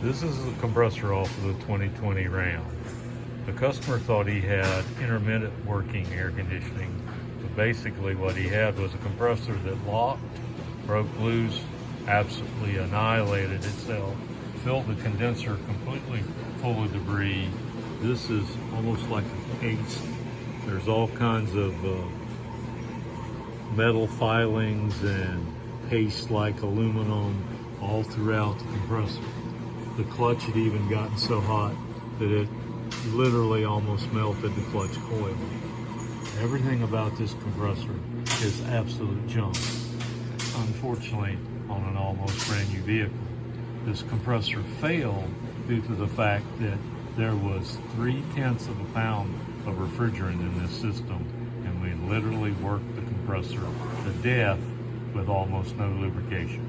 This is the compressor off of the 2020 Ram. The customer thought he had intermittent working air conditioning, but basically what he had was a compressor that locked, broke loose, absolutely annihilated itself, filled the condenser completely full of debris. This is almost like a paste. There's all kinds of metal filings and paste-like aluminum all throughout the compressor. The clutch had even gotten so hot that it literally almost melted the clutch coil. Everything about this compressor is absolute junk. Unfortunately, on an almost brand new vehicle, this compressor failed due to the fact that there was 0.3 of a pound of refrigerant in this system, and we literally worked the compressor to death with almost no lubrication.